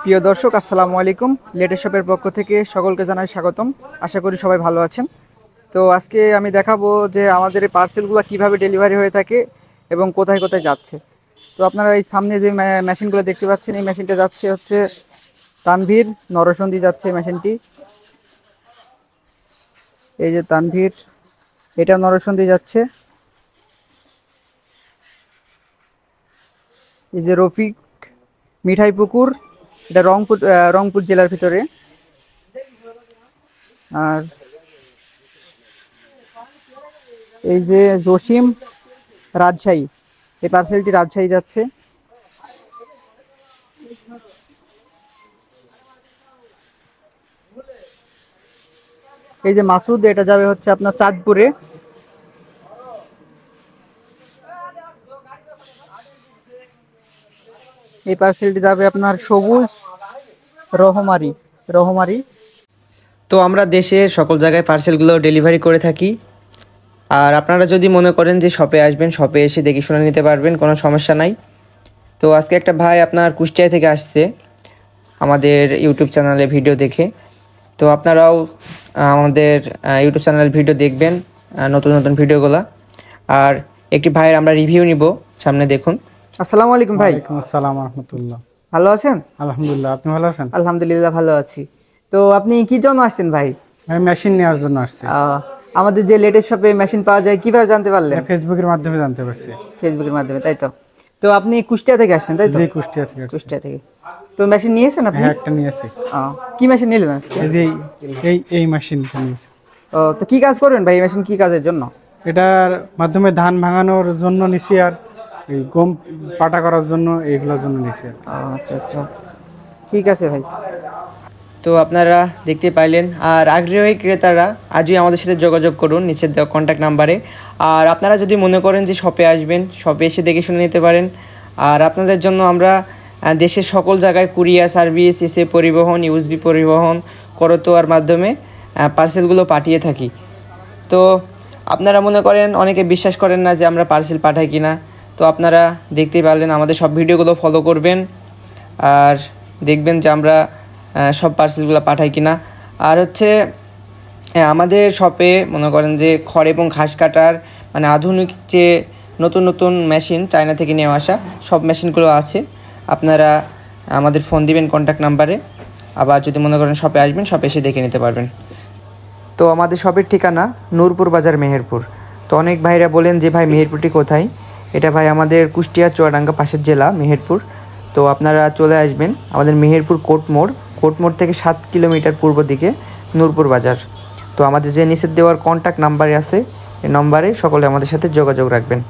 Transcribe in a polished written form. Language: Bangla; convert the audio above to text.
প্রিয় দর্শক, আসসালামু আলাইকুম। লেটেস্ট শপের পক্ষ থেকে সকলকে জানাই স্বাগতম। আশা করি সবাই ভালো আছেন। তো আজকে আমি দেখাবো যে আমাদের এই পার্সেলগুলো কিভাবে ডেলিভারি হয়ে থাকে এবং কোথায় কোথায় যাচ্ছে। তো আপনারা এই সামনে যে মেশিনগুলো দেখতে পাচ্ছেন, এই মেশিনটা যাচ্ছে হচ্ছে তানভীর নরসন্দী যাচ্ছে মেশিনটি। এই যে তানভীর, এটা নরসন্দী যাচ্ছে। এই যে রফিক মিঠাইপুকুর, এটা রংপুর জেলার ভিতরে। আর এই যে জসিম রাজশাহী, এই পার্সেলটি রাজশাহী যাচ্ছে। এই যে মাসুদ, এটা যাবে হচ্ছে আপনার চাঁদপুরে। এই পার্সেলটি যাবে আপনার সবুজ রহমারি। তো আমরা দেশের সকল জায়গায় পার্সেলগুলো ডেলিভারি করে থাকি। আর আপনারা যদি মনে করেন যে শপে আসবেন, শপে এসে দেখে শুনে নিতে পারবেন, কোনো সমস্যা নাই। তো আজকে একটা ভাই আপনার কুষ্টিয়া থেকে আসছে আমাদের ইউটিউব চ্যানেলে ভিডিও দেখে। তো আপনারাও আমাদের ইউটিউব চ্যানেলের ভিডিও দেখবেন, নতুন নতুন ভিডিওগুলো। আর একটি ভাইয়ের আমরা রিভিউ নিব, সামনে দেখুন। আসসালামু আলাইকুম ভাই। ওয়ালাইকুম আসসালাম রাহমাতুল্লাহ। ভালো আছেন? আলহামদুলিল্লাহ, আপনি ভালো আছেন? আলহামদুলিল্লাহ ভালো আছি। তো আপনি কি জন্য আসছেন ভাই? আমি মেশিন নেওয়ার জন্য আসছি। আমাদের যে লেটেস্ট শপে মেশিন পাওয়া যায় কিভাবে জানতে পারলেন? ফেসবুকের মাধ্যমে জানতে পারছি। ফেসবুকের মাধ্যমে, তাই তো? তো আপনি কুষ্টিয়া থেকে আসছেন, তাই তো? জি, কুষ্টিয়া থেকে আসছি। কুষ্টিয়া থেকে। তো মেশিন নিয়েছেন আপনি? হ্যাঁ, একটা নিয়েছি। কি মেশিন নিলেন আজকে? এই যে এই মেশিনটা নিয়েছি। তো কি কাজ করবেন ভাই? এই মেশিন কি কাজের জন্য? এটার মাধ্যমে ধান ভাঙানোর জন্য নিছি, আর এই গম পাটা করার জন্য, এইগুলোর জন্য নিছি। আচ্ছা আচ্ছা, ঠিক আছে ভাই। তো আপনারা দেখতে পাইলেন। আর আগ্রহী ক্রেতারা আজই আমাদের সাথে যোগাযোগ করুন নিচের দেওয়া কন্ট্যাক্ট নাম্বারে। আর আপনারা যদি মনে করেন যে শপে আসবেন, শপে এসে দেখে শুনে নিতে পারেন। আর আপনাদের জন্য আমরা দেশের সকল জায়গায় কুরিয়ার সার্ভিস, এসএ পরিবহন, ইউএসবি পরিবহন, করতোয়ার মাধ্যমে পার্সেলগুলো পাঠিয়ে থাকি। তো আপনারা মনে করেন অনেকে বিশ্বাস করেন না যে আমরা পার্সেল পাঠাই কিনা। তো আপনারা দেখতেই পারলেন, আমাদের সব ভিডিওগুলো ফলো করবেন আর দেখবেন যে আমরা সব পার্সেলগুলো পাঠাই কিনা। আর হচ্ছে আমাদের শপে মনে করেন যে খড় এবং ঘাস কাটার মানে আধুনিক যে নতুন নতুন মেশিন চায়না থেকে নিয়ে আসা সব মেশিনগুলো আছে। আপনারা আমাদের ফোন দিবেন কন্ট্যাক্ট নাম্বারে। আবার যদি মনে করেন শপে আসবেন, শপে এসে দেখে নিতে পারবেন। তো আমাদের শপের ঠিকানা নূরপুর বাজার, মেহেরপুর। তো অনেক ভাইরা বলেন যে ভাই মেহেরপুরটি কোথায়? এটা ভাই আমাদের কুষ্টিয়া চুয়াডাঙ্গা পাশের জেলা মেহেরপুর। তো আপনারা চলে আসবেন আমাদের মেহেরপুর কোর্টমোড় থেকে 7 কিলোমিটার পূর্ব দিকে নূরপুর বাজার। তো আমাদের যে নিচের দেওয়ার কন্ট্যাক্ট নাম্বারে আছে, এই নম্বরে সকলে আমাদের সাথে যোগাযোগ রাখবেন।